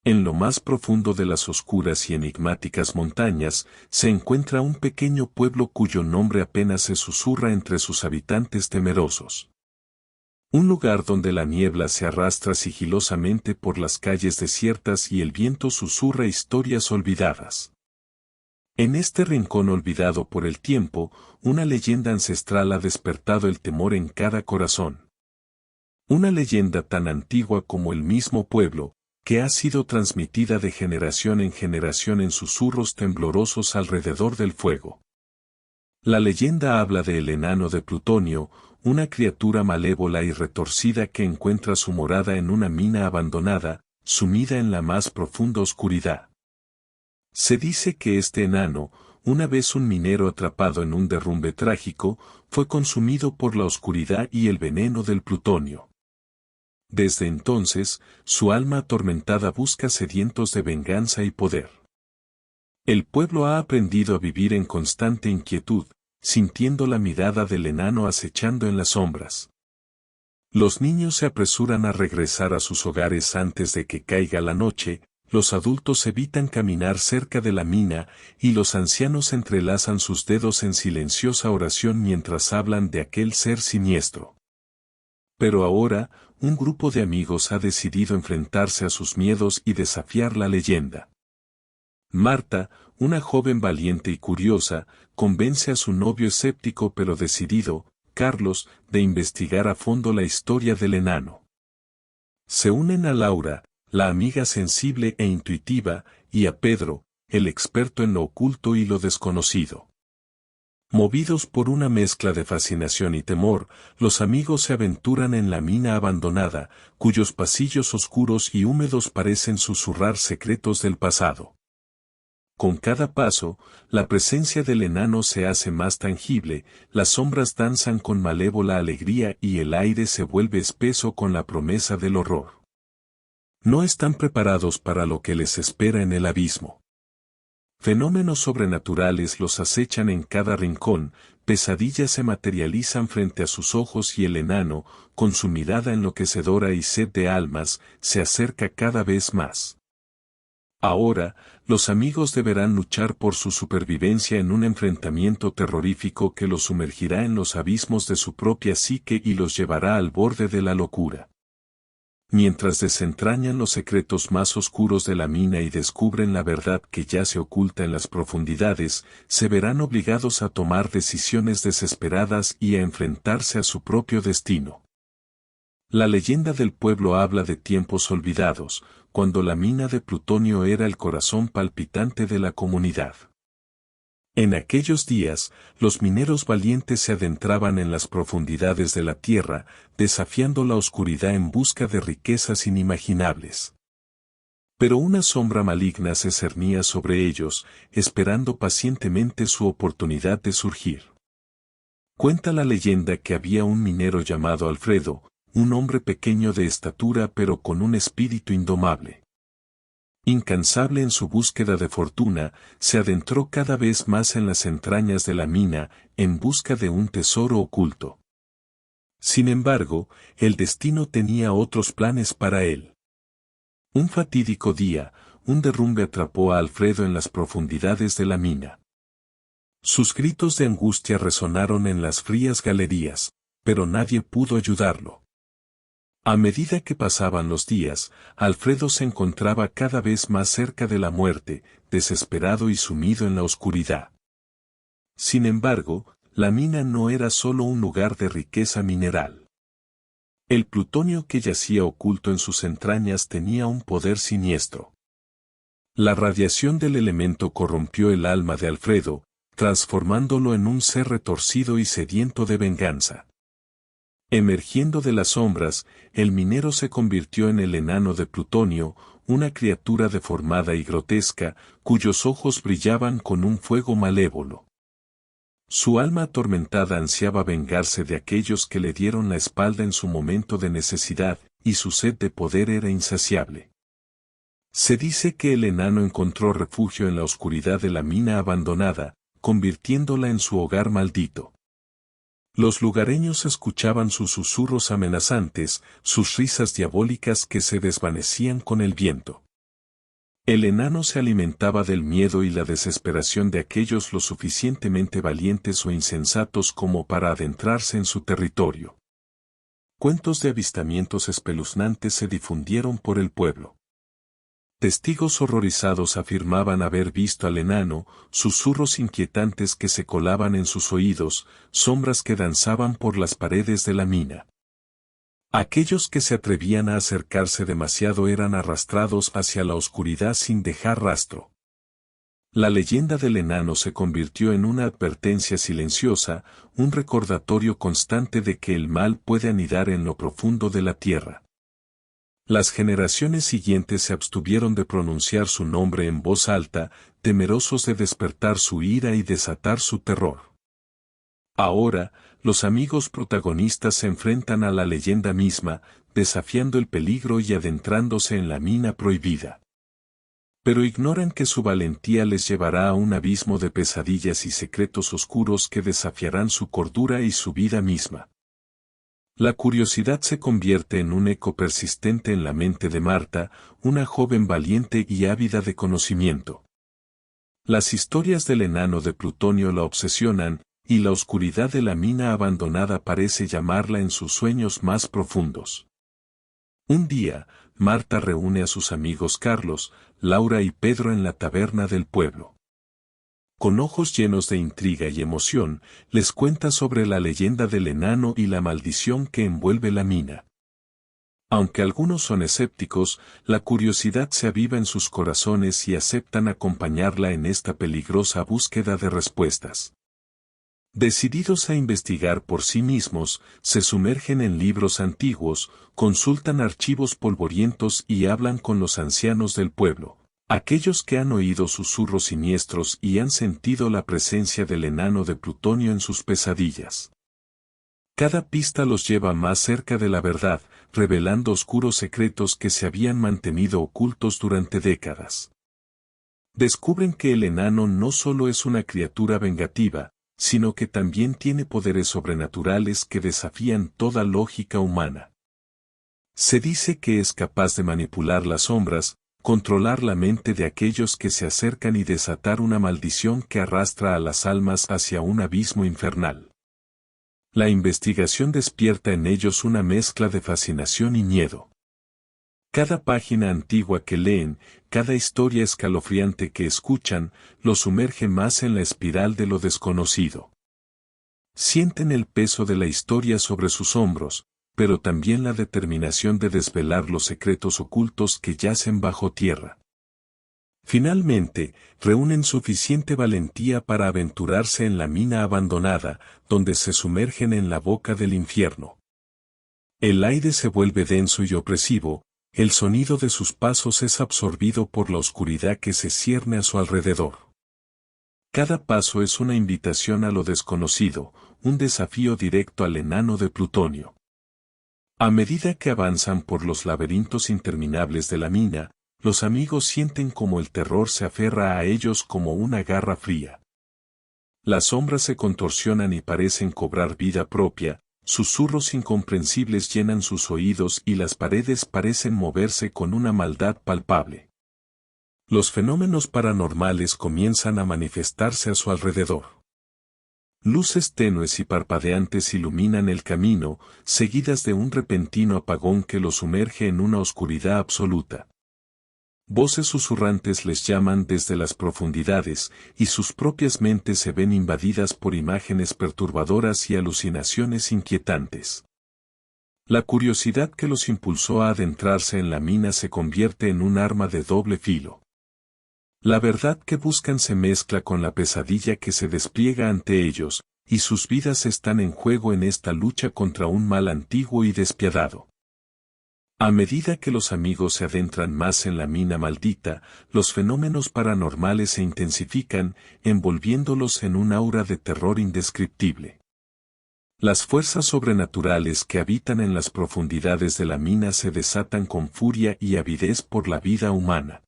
En lo más profundo de las oscuras y enigmáticas montañas, se encuentra un pequeño pueblo cuyo nombre apenas se susurra entre sus habitantes temerosos. Un lugar donde la niebla se arrastra sigilosamente por las calles desiertas y el viento susurra historias olvidadas. En este rincón olvidado por el tiempo, una leyenda ancestral ha despertado el temor en cada corazón. Una leyenda tan antigua como el mismo pueblo, que ha sido transmitida de generación en generación en susurros temblorosos alrededor del fuego. La leyenda habla del enano de Plutonio, una criatura malévola y retorcida que encuentra su morada en una mina abandonada, sumida en la más profunda oscuridad. Se dice que este enano, una vez un minero atrapado en un derrumbe trágico, fue consumido por la oscuridad y el veneno del plutonio. Desde entonces, su alma atormentada busca sedientos de venganza y poder. El pueblo ha aprendido a vivir en constante inquietud, sintiendo la mirada del enano acechando en las sombras. Los niños se apresuran a regresar a sus hogares antes de que caiga la noche, los adultos evitan caminar cerca de la mina y los ancianos entrelazan sus dedos en silenciosa oración mientras hablan de aquel ser siniestro. Pero ahora, un grupo de amigos ha decidido enfrentarse a sus miedos y desafiar la leyenda. Marta, una joven valiente y curiosa, convence a su novio escéptico pero decidido, Carlos, de investigar a fondo la historia del enano. Se unen a Laura, la amiga sensible e intuitiva, y a Pedro, el experto en lo oculto y lo desconocido. Movidos por una mezcla de fascinación y temor, los amigos se aventuran en la mina abandonada, cuyos pasillos oscuros y húmedos parecen susurrar secretos del pasado. Con cada paso, la presencia del enano se hace más tangible, las sombras danzan con malévola alegría y el aire se vuelve espeso con la promesa del horror. No están preparados para lo que les espera en el abismo. Fenómenos sobrenaturales los acechan en cada rincón, pesadillas se materializan frente a sus ojos y el enano, con su mirada enloquecedora y sed de almas, se acerca cada vez más. Ahora, los amigos deberán luchar por su supervivencia en un enfrentamiento terrorífico que los sumergirá en los abismos de su propia psique y los llevará al borde de la locura. Mientras desentrañan los secretos más oscuros de la mina y descubren la verdad que yace oculta en las profundidades, se verán obligados a tomar decisiones desesperadas y a enfrentarse a su propio destino. La leyenda del pueblo habla de tiempos olvidados, cuando la mina de plutonio era el corazón palpitante de la comunidad. En aquellos días, los mineros valientes se adentraban en las profundidades de la tierra, desafiando la oscuridad en busca de riquezas inimaginables. Pero una sombra maligna se cernía sobre ellos, esperando pacientemente su oportunidad de surgir. Cuenta la leyenda que había un minero llamado Alfredo, un hombre pequeño de estatura pero con un espíritu indomable. Incansable en su búsqueda de fortuna, se adentró cada vez más en las entrañas de la mina, en busca de un tesoro oculto. Sin embargo, el destino tenía otros planes para él. Un fatídico día, un derrumbe atrapó a Alfredo en las profundidades de la mina. Sus gritos de angustia resonaron en las frías galerías, pero nadie pudo ayudarlo. A medida que pasaban los días, Alfredo se encontraba cada vez más cerca de la muerte, desesperado y sumido en la oscuridad. Sin embargo, la mina no era solo un lugar de riqueza mineral. El plutonio que yacía oculto en sus entrañas tenía un poder siniestro. La radiación del elemento corrompió el alma de Alfredo, transformándolo en un ser retorcido y sediento de venganza. Emergiendo de las sombras, el minero se convirtió en el enano de plutonio, una criatura deformada y grotesca, cuyos ojos brillaban con un fuego malévolo. Su alma atormentada ansiaba vengarse de aquellos que le dieron la espalda en su momento de necesidad, y su sed de poder era insaciable. Se dice que el enano encontró refugio en la oscuridad de la mina abandonada, convirtiéndola en su hogar maldito. Los lugareños escuchaban sus susurros amenazantes, sus risas diabólicas que se desvanecían con el viento. El enano se alimentaba del miedo y la desesperación de aquellos lo suficientemente valientes o insensatos como para adentrarse en su territorio. Cuentos de avistamientos espeluznantes se difundieron por el pueblo. Testigos horrorizados afirmaban haber visto al enano, susurros inquietantes que se colaban en sus oídos, sombras que danzaban por las paredes de la mina. Aquellos que se atrevían a acercarse demasiado eran arrastrados hacia la oscuridad sin dejar rastro. La leyenda del enano se convirtió en una advertencia silenciosa, un recordatorio constante de que el mal puede anidar en lo profundo de la tierra. Las generaciones siguientes se abstuvieron de pronunciar su nombre en voz alta, temerosos de despertar su ira y desatar su terror. Ahora, los amigos protagonistas se enfrentan a la leyenda misma, desafiando el peligro y adentrándose en la mina prohibida. Pero ignoran que su valentía les llevará a un abismo de pesadillas y secretos oscuros que desafiarán su cordura y su vida misma. La curiosidad se convierte en un eco persistente en la mente de Marta, una joven valiente y ávida de conocimiento. Las historias del enano de plutonio la obsesionan, y la oscuridad de la mina abandonada parece llamarla en sus sueños más profundos. Un día, Marta reúne a sus amigos Carlos, Laura y Pedro en la taberna del pueblo. Con ojos llenos de intriga y emoción, les cuenta sobre la leyenda del enano y la maldición que envuelve la mina. Aunque algunos son escépticos, la curiosidad se aviva en sus corazones y aceptan acompañarla en esta peligrosa búsqueda de respuestas. Decididos a investigar por sí mismos, se sumergen en libros antiguos, consultan archivos polvorientos y hablan con los ancianos del pueblo, aquellos que han oído susurros siniestros y han sentido la presencia del enano de plutonio en sus pesadillas. Cada pista los lleva más cerca de la verdad, revelando oscuros secretos que se habían mantenido ocultos durante décadas. Descubren que el enano no solo es una criatura vengativa, sino que también tiene poderes sobrenaturales que desafían toda lógica humana. Se dice que es capaz de manipular las sombras, controlar la mente de aquellos que se acercan y desatar una maldición que arrastra a las almas hacia un abismo infernal. La investigación despierta en ellos una mezcla de fascinación y miedo. Cada página antigua que leen, cada historia escalofriante que escuchan, los sumerge más en la espiral de lo desconocido. Sienten el peso de la historia sobre sus hombros, pero también la determinación de desvelar los secretos ocultos que yacen bajo tierra. Finalmente, reúnen suficiente valentía para aventurarse en la mina abandonada, donde se sumergen en la boca del infierno. El aire se vuelve denso y opresivo, el sonido de sus pasos es absorbido por la oscuridad que se cierne a su alrededor. Cada paso es una invitación a lo desconocido, un desafío directo al enano de plutonio. A medida que avanzan por los laberintos interminables de la mina, los amigos sienten como el terror se aferra a ellos como una garra fría. Las sombras se contorsionan y parecen cobrar vida propia, susurros incomprensibles llenan sus oídos y las paredes parecen moverse con una maldad palpable. Los fenómenos paranormales comienzan a manifestarse a su alrededor. Luces tenues y parpadeantes iluminan el camino, seguidas de un repentino apagón que los sumerge en una oscuridad absoluta. Voces susurrantes les llaman desde las profundidades, y sus propias mentes se ven invadidas por imágenes perturbadoras y alucinaciones inquietantes. La curiosidad que los impulsó a adentrarse en la mina se convierte en un arma de doble filo. La verdad que buscan se mezcla con la pesadilla que se despliega ante ellos, y sus vidas están en juego en esta lucha contra un mal antiguo y despiadado. A medida que los amigos se adentran más en la mina maldita, los fenómenos paranormales se intensifican, envolviéndolos en un aura de terror indescriptible. Las fuerzas sobrenaturales que habitan en las profundidades de la mina se desatan con furia y avidez por la vida humana.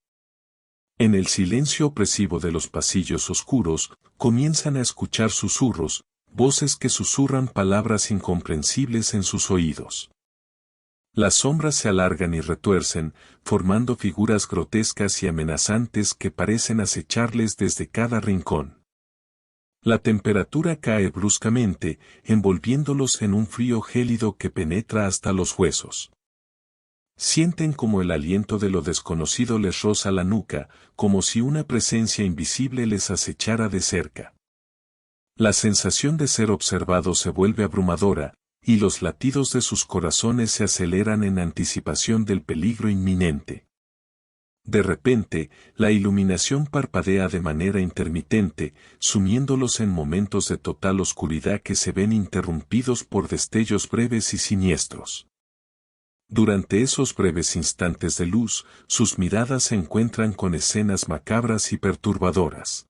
En el silencio opresivo de los pasillos oscuros, comienzan a escuchar susurros, voces que susurran palabras incomprensibles en sus oídos. Las sombras se alargan y retuercen, formando figuras grotescas y amenazantes que parecen acecharles desde cada rincón. La temperatura cae bruscamente, envolviéndolos en un frío gélido que penetra hasta los huesos. Sienten como el aliento de lo desconocido les roza la nuca, como si una presencia invisible les acechara de cerca. La sensación de ser observado se vuelve abrumadora, y los latidos de sus corazones se aceleran en anticipación del peligro inminente. De repente, la iluminación parpadea de manera intermitente, sumiéndolos en momentos de total oscuridad que se ven interrumpidos por destellos breves y siniestros. Durante esos breves instantes de luz, sus miradas se encuentran con escenas macabras y perturbadoras.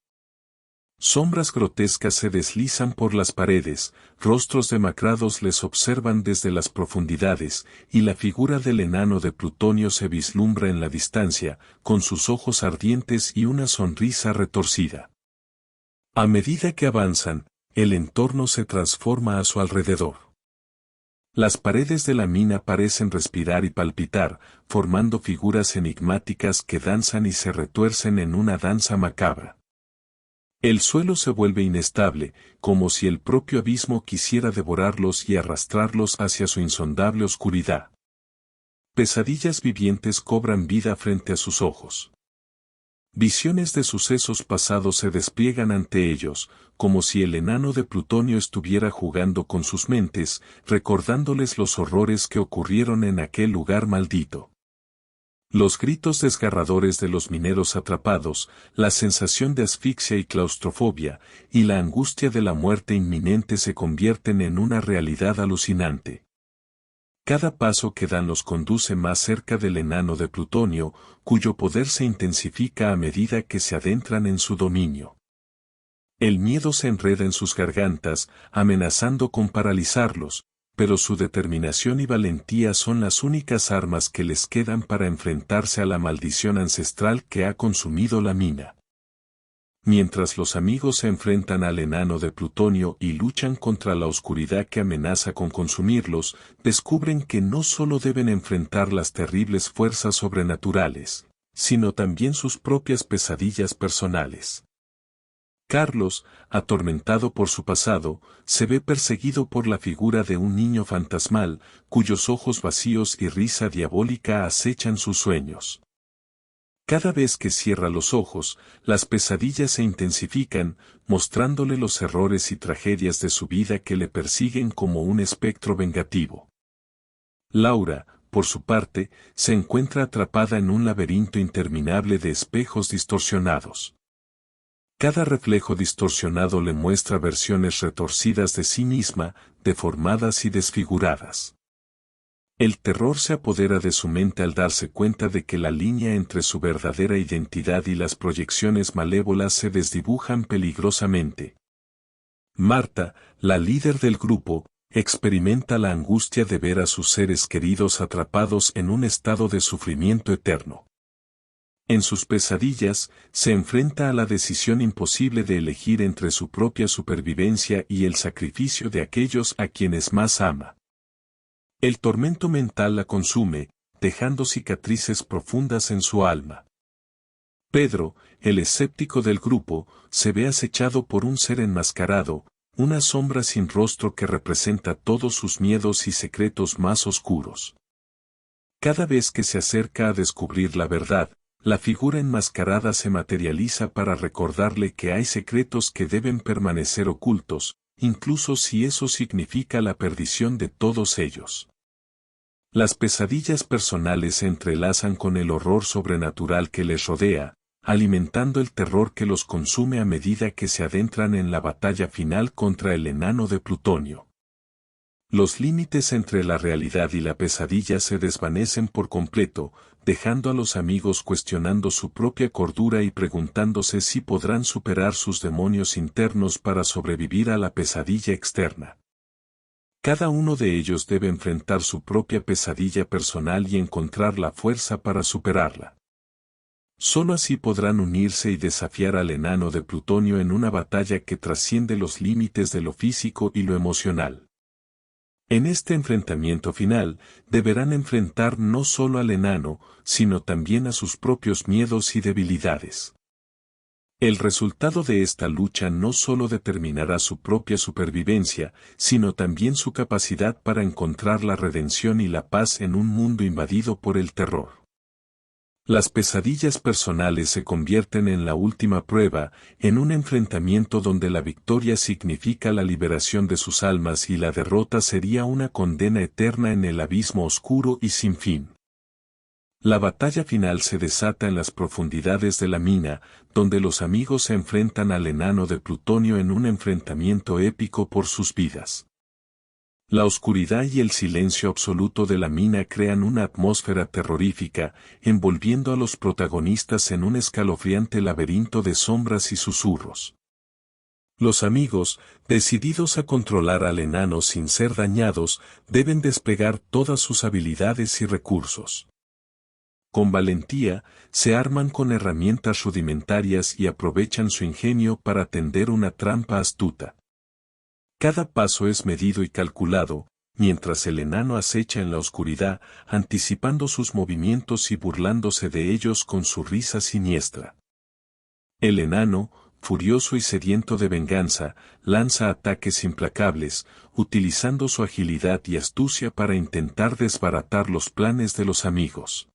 Sombras grotescas se deslizan por las paredes, rostros demacrados les observan desde las profundidades, y la figura del enano de Plutonio se vislumbra en la distancia, con sus ojos ardientes y una sonrisa retorcida. A medida que avanzan, el entorno se transforma a su alrededor. Las paredes de la mina parecen respirar y palpitar, formando figuras enigmáticas que danzan y se retuercen en una danza macabra. El suelo se vuelve inestable, como si el propio abismo quisiera devorarlos y arrastrarlos hacia su insondable oscuridad. Pesadillas vivientes cobran vida frente a sus ojos. Visiones de sucesos pasados se despliegan ante ellos, como si el enano de Plutonio estuviera jugando con sus mentes, recordándoles los horrores que ocurrieron en aquel lugar maldito. Los gritos desgarradores de los mineros atrapados, la sensación de asfixia y claustrofobia, y la angustia de la muerte inminente se convierten en una realidad alucinante. Cada paso que dan los conduce más cerca del enano de Plutonio, cuyo poder se intensifica a medida que se adentran en su dominio. El miedo se enreda en sus gargantas, amenazando con paralizarlos, pero su determinación y valentía son las únicas armas que les quedan para enfrentarse a la maldición ancestral que ha consumido la mina. Mientras los amigos se enfrentan al enano de Plutonio y luchan contra la oscuridad que amenaza con consumirlos, descubren que no solo deben enfrentar las terribles fuerzas sobrenaturales, sino también sus propias pesadillas personales. Carlos, atormentado por su pasado, se ve perseguido por la figura de un niño fantasmal, cuyos ojos vacíos y risa diabólica acechan sus sueños. Cada vez que cierra los ojos, las pesadillas se intensifican, mostrándole los errores y tragedias de su vida que le persiguen como un espectro vengativo. Laura, por su parte, se encuentra atrapada en un laberinto interminable de espejos distorsionados. Cada reflejo distorsionado le muestra versiones retorcidas de sí misma, deformadas y desfiguradas. El terror se apodera de su mente al darse cuenta de que la línea entre su verdadera identidad y las proyecciones malévolas se desdibujan peligrosamente. Marta, la líder del grupo, experimenta la angustia de ver a sus seres queridos atrapados en un estado de sufrimiento eterno. En sus pesadillas, se enfrenta a la decisión imposible de elegir entre su propia supervivencia y el sacrificio de aquellos a quienes más ama. El tormento mental la consume, dejando cicatrices profundas en su alma. Pedro, el escéptico del grupo, se ve acechado por un ser enmascarado, una sombra sin rostro que representa todos sus miedos y secretos más oscuros. Cada vez que se acerca a descubrir la verdad, la figura enmascarada se materializa para recordarle que hay secretos que deben permanecer ocultos, incluso si eso significa la perdición de todos ellos. Las pesadillas personales se entrelazan con el horror sobrenatural que les rodea, alimentando el terror que los consume a medida que se adentran en la batalla final contra el enano de Plutonio. Los límites entre la realidad y la pesadilla se desvanecen por completo, dejando a los amigos cuestionando su propia cordura y preguntándose si podrán superar sus demonios internos para sobrevivir a la pesadilla externa. Cada uno de ellos debe enfrentar su propia pesadilla personal y encontrar la fuerza para superarla. Solo así podrán unirse y desafiar al enano de Plutonio en una batalla que trasciende los límites de lo físico y lo emocional. En este enfrentamiento final, deberán enfrentar no solo al enano, sino también a sus propios miedos y debilidades. El resultado de esta lucha no solo determinará su propia supervivencia, sino también su capacidad para encontrar la redención y la paz en un mundo invadido por el terror. Las pesadillas personales se convierten en la última prueba, en un enfrentamiento donde la victoria significa la liberación de sus almas y la derrota sería una condena eterna en el abismo oscuro y sin fin. La batalla final se desata en las profundidades de la mina, donde los amigos se enfrentan al enano de plutonio en un enfrentamiento épico por sus vidas. La oscuridad y el silencio absoluto de la mina crean una atmósfera terrorífica, envolviendo a los protagonistas en un escalofriante laberinto de sombras y susurros. Los amigos, decididos a controlar al enano sin ser dañados, deben desplegar todas sus habilidades y recursos. Con valentía, se arman con herramientas rudimentarias y aprovechan su ingenio para tender una trampa astuta. Cada paso es medido y calculado, mientras el enano acecha en la oscuridad, anticipando sus movimientos y burlándose de ellos con su risa siniestra. El enano, furioso y sediento de venganza, lanza ataques implacables, utilizando su agilidad y astucia para intentar desbaratar los planes de los amigos.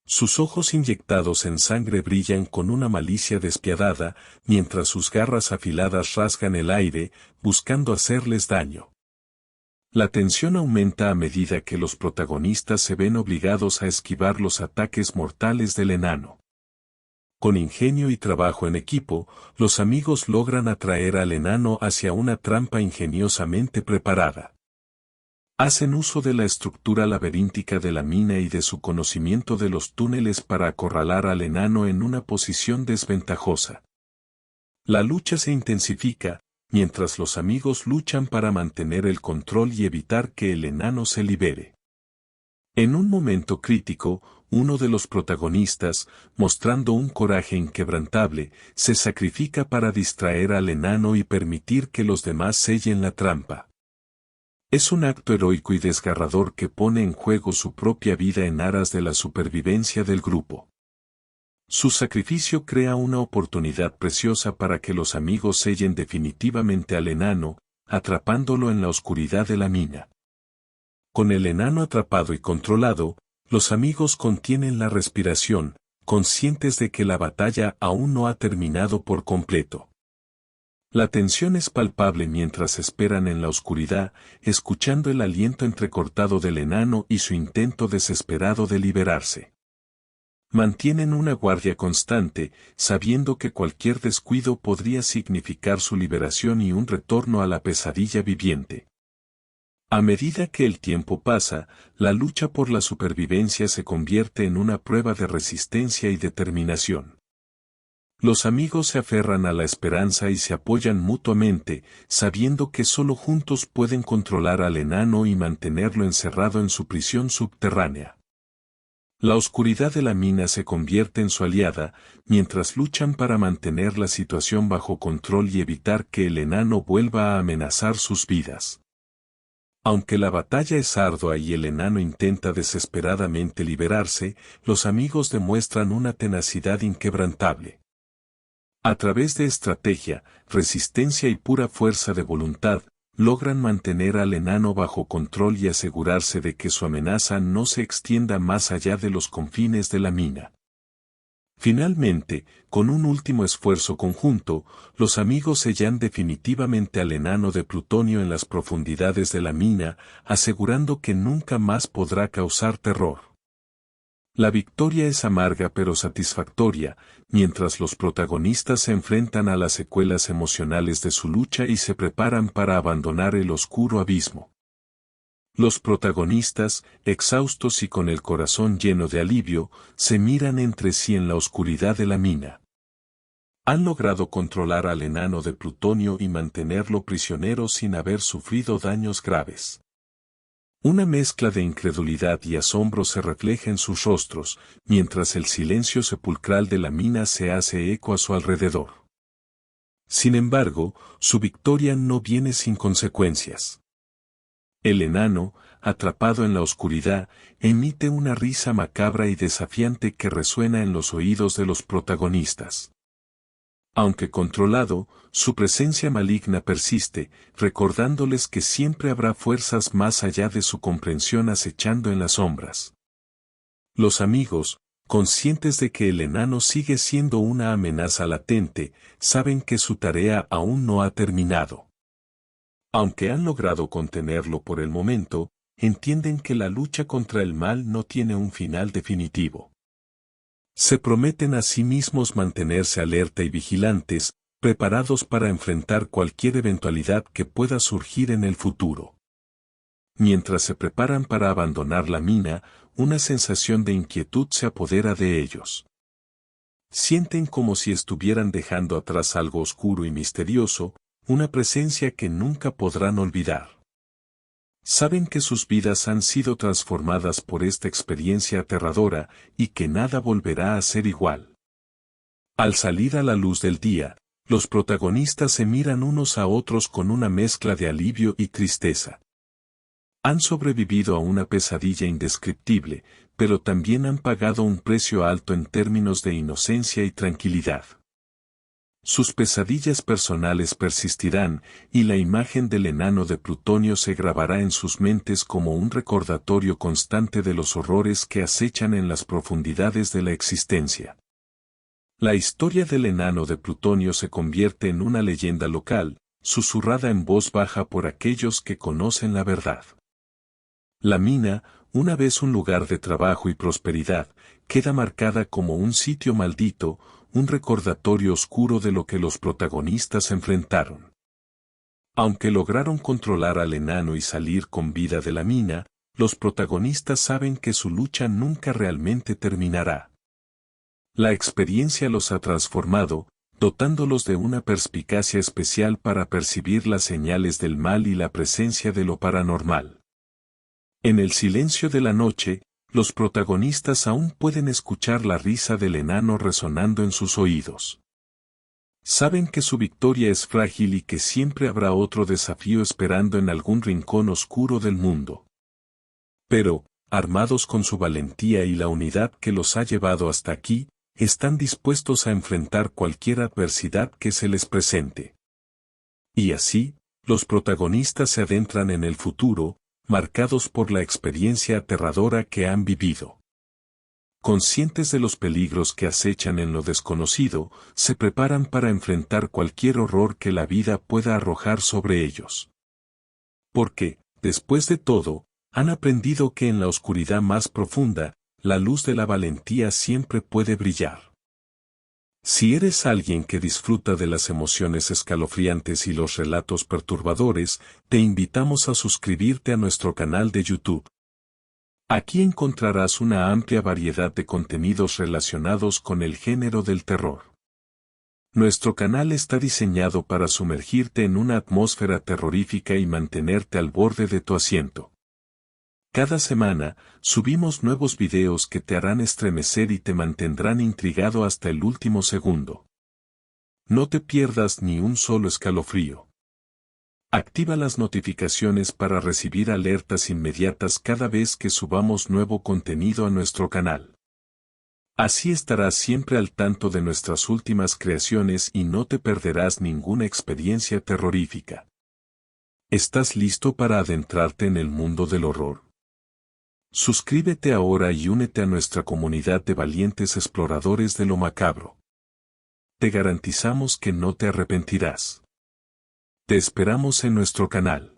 Sus ojos inyectados en sangre brillan con una malicia despiadada, mientras sus garras afiladas rasgan el aire, buscando hacerles daño. La tensión aumenta a medida que los protagonistas se ven obligados a esquivar los ataques mortales del enano. Con ingenio y trabajo en equipo, los amigos logran atraer al enano hacia una trampa ingeniosamente preparada. Hacen uso de la estructura laberíntica de la mina y de su conocimiento de los túneles para acorralar al enano en una posición desventajosa. La lucha se intensifica, mientras los amigos luchan para mantener el control y evitar que el enano se libere. En un momento crítico, uno de los protagonistas, mostrando un coraje inquebrantable, se sacrifica para distraer al enano y permitir que los demás sellen la trampa. Es un acto heroico y desgarrador que pone en juego su propia vida en aras de la supervivencia del grupo. Su sacrificio crea una oportunidad preciosa para que los amigos sellen definitivamente al enano, atrapándolo en la oscuridad de la mina. Con el enano atrapado y controlado, los amigos contienen la respiración, conscientes de que la batalla aún no ha terminado por completo. La tensión es palpable mientras esperan en la oscuridad, escuchando el aliento entrecortado del enano y su intento desesperado de liberarse. Mantienen una guardia constante, sabiendo que cualquier descuido podría significar su liberación y un retorno a la pesadilla viviente. A medida que el tiempo pasa, la lucha por la supervivencia se convierte en una prueba de resistencia y determinación. Los amigos se aferran a la esperanza y se apoyan mutuamente, sabiendo que solo juntos pueden controlar al enano y mantenerlo encerrado en su prisión subterránea. La oscuridad de la mina se convierte en su aliada, mientras luchan para mantener la situación bajo control y evitar que el enano vuelva a amenazar sus vidas. Aunque la batalla es ardua y el enano intenta desesperadamente liberarse, los amigos demuestran una tenacidad inquebrantable. A través de estrategia, resistencia y pura fuerza de voluntad, logran mantener al enano bajo control y asegurarse de que su amenaza no se extienda más allá de los confines de la mina. Finalmente, con un último esfuerzo conjunto, los amigos sellan definitivamente al enano de plutonio en las profundidades de la mina, asegurando que nunca más podrá causar terror. La victoria es amarga pero satisfactoria, mientras los protagonistas se enfrentan a las secuelas emocionales de su lucha y se preparan para abandonar el oscuro abismo. Los protagonistas, exhaustos y con el corazón lleno de alivio, se miran entre sí en la oscuridad de la mina. Han logrado controlar al enano de plutonio y mantenerlo prisionero sin haber sufrido daños graves. Una mezcla de incredulidad y asombro se refleja en sus rostros, mientras el silencio sepulcral de la mina se hace eco a su alrededor. Sin embargo, su victoria no viene sin consecuencias. El enano, atrapado en la oscuridad, emite una risa macabra y desafiante que resuena en los oídos de los protagonistas. Aunque controlado, su presencia maligna persiste, recordándoles que siempre habrá fuerzas más allá de su comprensión acechando en las sombras. Los amigos, conscientes de que el enano sigue siendo una amenaza latente, saben que su tarea aún no ha terminado. Aunque han logrado contenerlo por el momento, entienden que la lucha contra el mal no tiene un final definitivo. Se prometen a sí mismos mantenerse alerta y vigilantes, preparados para enfrentar cualquier eventualidad que pueda surgir en el futuro. Mientras se preparan para abandonar la mina, una sensación de inquietud se apodera de ellos. Sienten como si estuvieran dejando atrás algo oscuro y misterioso, una presencia que nunca podrán olvidar. Saben que sus vidas han sido transformadas por esta experiencia aterradora y que nada volverá a ser igual. Al salir a la luz del día, los protagonistas se miran unos a otros con una mezcla de alivio y tristeza. Han sobrevivido a una pesadilla indescriptible, pero también han pagado un precio alto en términos de inocencia y tranquilidad. Sus pesadillas personales persistirán, y la imagen del enano de plutonio se grabará en sus mentes como un recordatorio constante de los horrores que acechan en las profundidades de la existencia. La historia del enano de plutonio se convierte en una leyenda local, susurrada en voz baja por aquellos que conocen la verdad. La mina, una vez un lugar de trabajo y prosperidad, queda marcada como un sitio maldito, un recordatorio oscuro de lo que los protagonistas enfrentaron. Aunque lograron controlar al enano y salir con vida de la mina, los protagonistas saben que su lucha nunca realmente terminará. La experiencia los ha transformado, dotándolos de una perspicacia especial para percibir las señales del mal y la presencia de lo paranormal. En el silencio de la noche, los protagonistas aún pueden escuchar la risa del enano resonando en sus oídos. Saben que su victoria es frágil y que siempre habrá otro desafío esperando en algún rincón oscuro del mundo. Pero, armados con su valentía y la unidad que los ha llevado hasta aquí, están dispuestos a enfrentar cualquier adversidad que se les presente. Y así, los protagonistas se adentran en el futuro, marcados por la experiencia aterradora que han vivido. Conscientes de los peligros que acechan en lo desconocido, se preparan para enfrentar cualquier horror que la vida pueda arrojar sobre ellos. Porque, después de todo, han aprendido que en la oscuridad más profunda, la luz de la valentía siempre puede brillar. Si eres alguien que disfruta de las emociones escalofriantes y los relatos perturbadores, te invitamos a suscribirte a nuestro canal de YouTube. Aquí encontrarás una amplia variedad de contenidos relacionados con el género del terror. Nuestro canal está diseñado para sumergirte en una atmósfera terrorífica y mantenerte al borde de tu asiento. Cada semana, subimos nuevos videos que te harán estremecer y te mantendrán intrigado hasta el último segundo. No te pierdas ni un solo escalofrío. Activa las notificaciones para recibir alertas inmediatas cada vez que subamos nuevo contenido a nuestro canal. Así estarás siempre al tanto de nuestras últimas creaciones y no te perderás ninguna experiencia terrorífica. ¿Estás listo para adentrarte en el mundo del horror? Suscríbete ahora y únete a nuestra comunidad de valientes exploradores de lo macabro. Te garantizamos que no te arrepentirás. Te esperamos en nuestro canal.